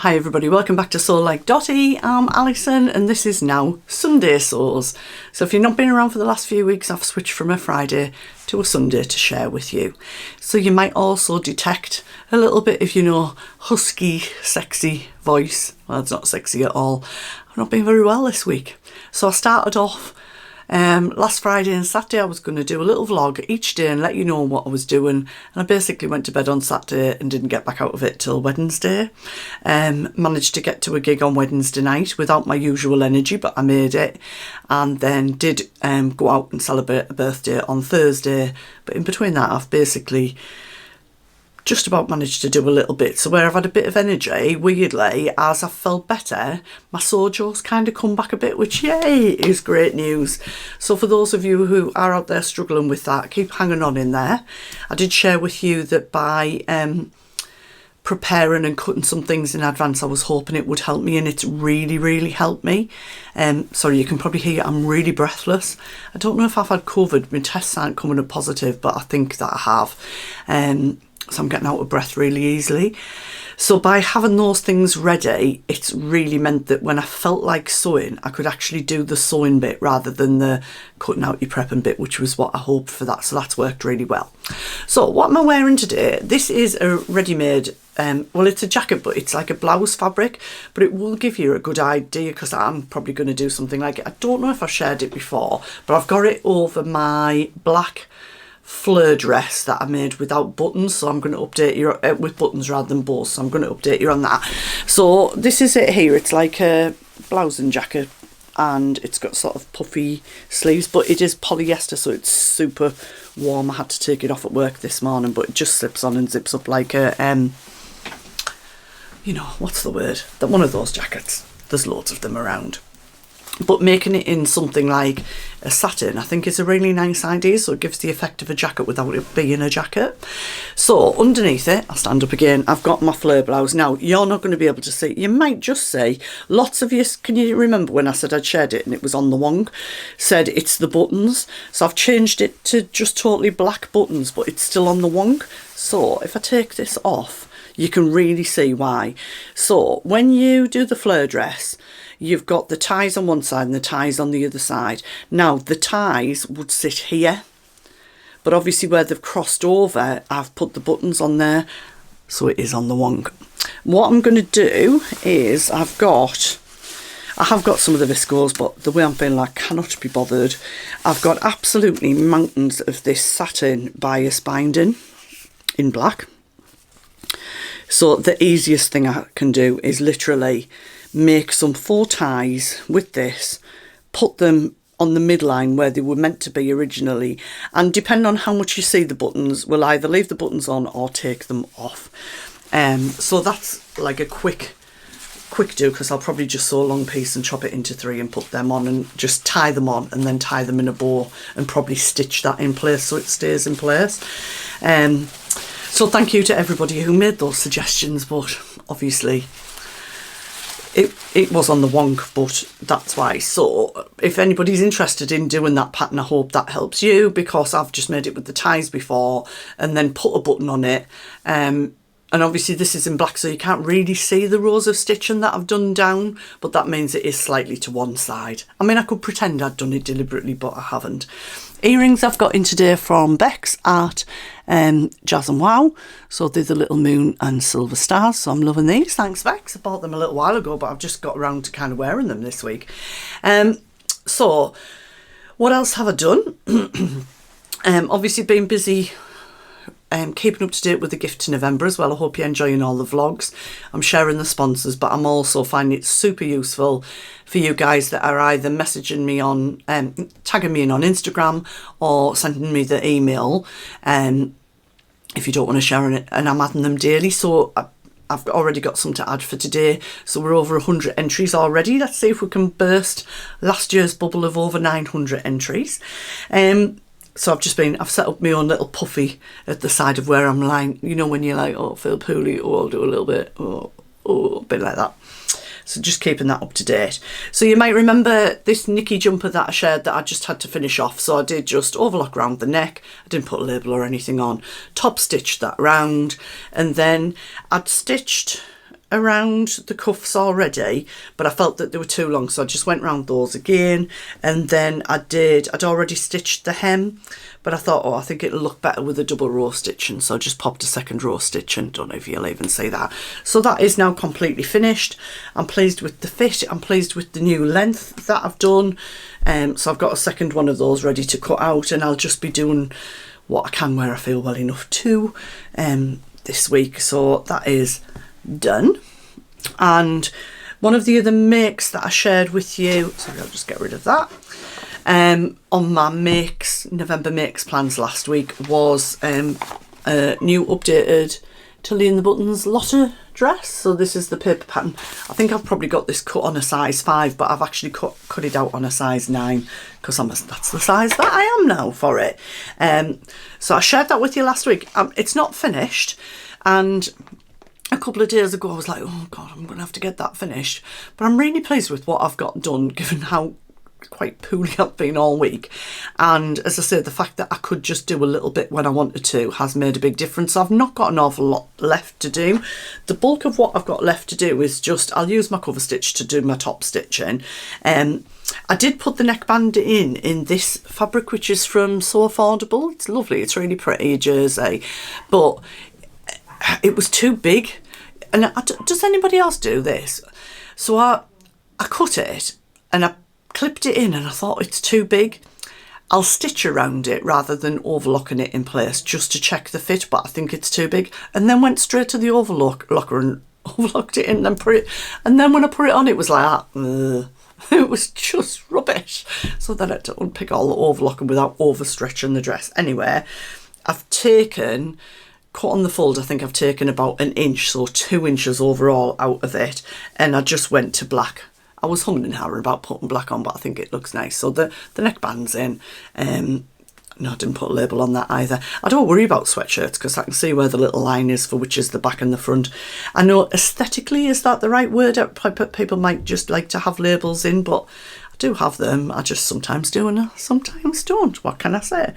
Hi everybody, welcome back to Sew Like Dotty. I'm Alison and this is now Sunday Sews. So if you've not been around for the last few weeks, I've switched from a Friday to a Sunday to share with you. So you might also detect a little bit of, husky, sexy voice. Well, it's not sexy at all. I've not been very well this week. So I started off last Friday and Saturday. I was going to do a little vlog each day and let you know what I was doing, and I basically went to bed on Saturday and didn't get back out of it till Wednesday. Managed to get to a gig on Wednesday night without my usual energy, but I made it, and then did go out and celebrate a birthday on Thursday. But in between that, I've basically just about managed to do a little bit. So where I've had a bit of energy, weirdly, as I felt better, my sojo's kind of come back a bit, which, yay, is great news. So for those of you who are out there struggling with that, keep hanging on in there. I did share with you that by preparing and cutting some things in advance, I was hoping it would help me, and it's really helped me. Sorry, you can probably hear I'm really breathless. I don't know if I've had COVID. My tests aren't coming up positive, but I think that I have. So I'm getting out of breath really easily. So by having those things ready, it's really meant that when I felt like sewing, I could actually do the sewing bit rather than the cutting out your prepping bit, which was what I hoped for that. So that's worked really well. So what am I wearing today? This is a ready-made, well, it's a jacket, but it's like a blouse fabric, but it will give you a good idea because I'm probably going to do something like it. I don't know if I've shared it before, but I've got it over my black fleur dress that I made without buttons, so I'm going to update you with buttons rather than bows, so I'm going to update you on that. So this is it here. It's like a blouse and jacket, and it's got sort of puffy sleeves, but it is polyester, so it's super warm. I had to take it off at work this morning, but it just slips on and zips up like a what's the word, that one of those jackets. There's loads of them around. But making it in something like a satin, I think, is a really nice idea. So it gives the effect of a jacket without it being a jacket. So underneath it, I'll stand up again, I've got my flare blouse. Now, you're not going to be able to see. You might just see, lots of you, can you remember when I said I'd shared it and it was on the wong? Said it's the buttons. So I've changed it to just totally black buttons, but it's still on the wong. So if I take this off, you can really see why. So when you do the flare dress, you've got the ties on one side and the ties on the other side. Now, the ties would sit here, but obviously where they've crossed over, I've put the buttons on there, so it is on the wong. What I'm going to do is I have got some of the viscose, but the way I'm feeling, I cannot be bothered. I've got absolutely mountains of this satin bias binding in black. So the easiest thing I can do is literally make some 4 ties with this, put them on the midline where they were meant to be originally, and depending on how much you see the buttons, we'll either leave the buttons on or take them off. So that's like a quick do, because I'll probably just sew a long piece and chop it into 3 and put them on and just tie them on and then tie them in a bow and probably stitch that in place so it stays in place. So thank you to everybody who made those suggestions, but obviously it was on the wonk, but that's why. So if anybody's interested in doing that pattern, I hope that helps you, because I've just made it with the ties before and then put a button on it. And obviously this is in black, so you can't really see the rows of stitching that I've done down, but that means it is slightly to one side. I mean, I could pretend I'd done it deliberately, but I haven't. Earrings I've got in today from Bex at Jazz and Wow. So they're the little moon and silver stars. So I'm loving these. Thanks, Bex. I bought them a little while ago, but I've just got around to kind of wearing them this week. So what else have I done? Obviously been busy keeping up to date with the gift to November as well. I hope you're enjoying all the vlogs. I'm sharing the sponsors, but I'm also finding it super useful for you guys that are either messaging me on, tagging me in on Instagram or sending me the email if you don't want to share it, and I'm adding them daily. So I've already got some to add for today. So we're over 100 entries already. Let's see if we can burst last year's bubble of over 900 entries. So I've set up my own little puffy at the side of where I'm lying. You know when you're like, oh, feel poorly, oh, I'll do a little bit, a bit like that. So just keeping that up to date. So you might remember this Nikki jumper that I shared that I just had to finish off. So I did just overlock around the neck. I didn't put a label or anything on. Top stitched that round. And then I'd stitched around the cuffs already, but I felt that they were too long, so I just went round those again. And then I'd already stitched the hem, but I thought, oh, I think it'll look better with a double row stitching, so I just popped a second row stitch in. Don't know if you'll even see that. So that is now completely finished. I'm pleased with the fit. I'm pleased with the new length that I've done. So I've got a second one of those ready to cut out, and I'll just be doing what I can where I feel well enough to this week. So that is done. And one of the other makes that I shared with you, sorry, I'll just get rid of that, on my November makes plans last week was a new updated Tilly and the Buttons Lotta dress. So this is the paper pattern. I think I've probably got this cut on a size 5, but I've actually cut it out on a size 9 because that's the size that I am now for it. So I shared that with you last week. It's not finished, and a couple of days ago I was like, oh God, I'm going to have to get that finished. But I'm really pleased with what I've got done, given how quite poorly I've been all week. And as I said, the fact that I could just do a little bit when I wanted to has made a big difference. I've not got an awful lot left to do. The bulk of what I've got left to do is just, I'll use my cover stitch to do my top stitching. I did put the neckband in this fabric, which is from So Affordable. It's lovely, it's really pretty, jersey, but it was too big. And does anybody else do this? So I cut it and I clipped it in, and I thought it's too big. I'll stitch around it rather than overlocking it in place just to check the fit, but I think it's too big. And then went straight to the overlocker and overlocked it in and put it. And then when I put it on, it was like, it was just rubbish. So then I had to unpick all the overlocking without overstretching the dress. Anyway, I've cut on the fold, I think I've taken about 1 inch, so 2 inches overall out of it, and I just went to black. I was humming and hawing about putting black on, but I think it looks nice. So the neckband's in. No, I didn't put a label on that either. I don't worry about sweatshirts because I can see where the little line is for which is the back and the front. I know aesthetically, is that the right word? People might just like to have labels in, but I do have them. I just sometimes do and I sometimes don't. What can I say?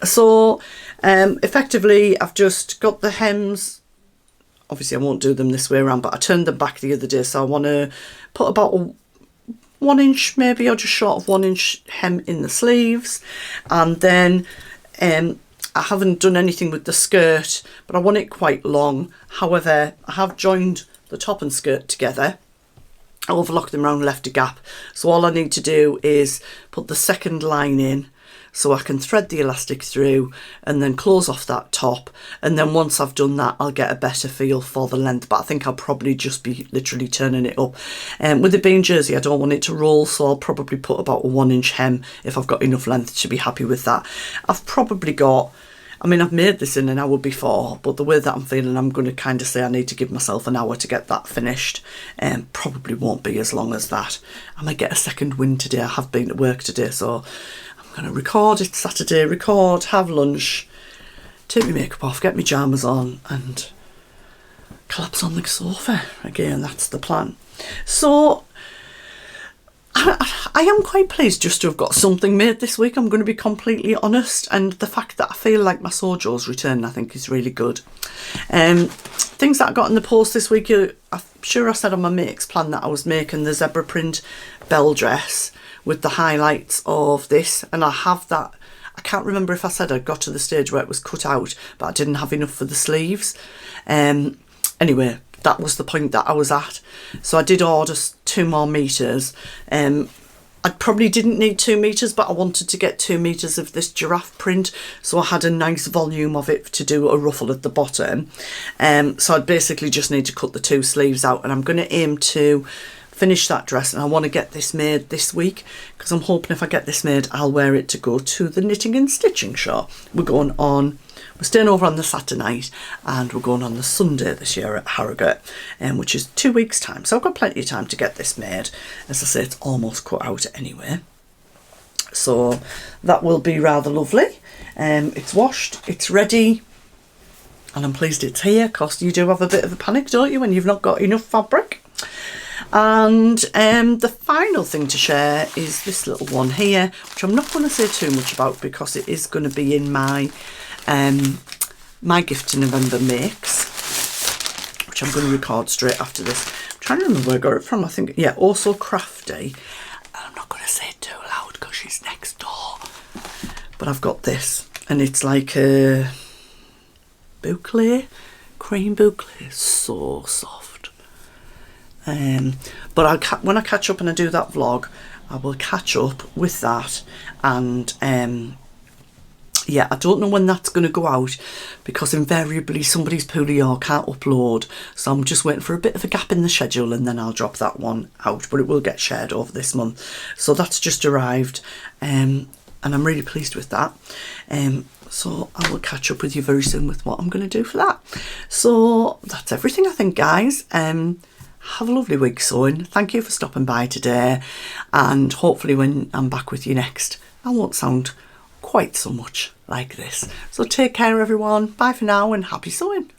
So effectively, I've just got the hems. Obviously, I won't do them this way around, but I turned them back the other day. So I want to put about a 1 inch maybe, or just short of 1 inch hem in the sleeves. And then I haven't done anything with the skirt, but I want it quite long. However, I have joined the top and skirt together. I overlocked them around, left a gap. So all I need to do is put the second line in, so I can thread the elastic through and then close off that top. And then once I've done that, I'll get a better feel for the length. But I think I'll probably just be literally turning it up. With it being jersey, I don't want it to roll, so I'll probably put about a 1 inch hem if I've got enough length to be happy with that. I've probably got, I mean, I've made this in an hour before, but the way that I'm feeling, I'm going to kind of say I need to give myself an hour to get that finished. Probably won't be as long as that. I might get a second wind today. I have been at work today, so I'm going to record. It's Saturday, record, have lunch, take my makeup off, get my pyjamas on and collapse on the sofa. Again, that's the plan. So I am quite pleased just to have got something made this week, I'm going to be completely honest, and the fact that I feel like my sojo's return I think is really good. Things that I got in the post this week, I'm sure I said on my makes plan that I was making the zebra print bell dress with the highlights of this, and I have that. I can't remember if I said I got to the stage where it was cut out, but I didn't have enough for the sleeves. Anyway, that was the point that I was at. So I did order 2 more meters. I probably didn't need 2 meters, but I wanted to get 2 meters of this giraffe print, so I had a nice volume of it to do a ruffle at the bottom. So I'd basically just need to cut the 2 sleeves out, and I'm going to aim to finish that dress, and I want to get this made this week because I'm hoping if I get this made I'll wear it to go to the knitting and stitching show. We're staying over on the Saturday night and we're going on the Sunday this year at Harrogate, which is 2 weeks time, so I've got plenty of time to get this made. As I say, it's almost cut out anyway, so that will be rather lovely. It's washed, it's ready, and I'm pleased it's here because you do have a bit of a panic, don't you, when you've not got enough fabric. And the final thing to share is this little one here, which I'm not going to say too much about because it is going to be in my my gift to November makes, which which I'm going to record straight after this. I'm trying to remember where I got it from. I think, yeah, Also Crafty. I'm not going to say it too loud because she's next door. But I've got this, and it's like a boucle, cream boucle, so soft. But when I catch up and I do that vlog, I will catch up with that, and yeah, I don't know when that's going to go out because invariably somebody's poorly or can't upload, so I'm just waiting for a bit of a gap in the schedule and then I'll drop that one out, but it will get shared over this month. So that's just arrived, and I'm really pleased with that. So I will catch up with you very soon with what I'm going to do for that. So that's everything, I think, guys. Have a lovely week sewing. Thank you for stopping by today, and hopefully when I'm back with you next, I won't sound quite so much like this. So take care, everyone. Bye for now, and happy sewing.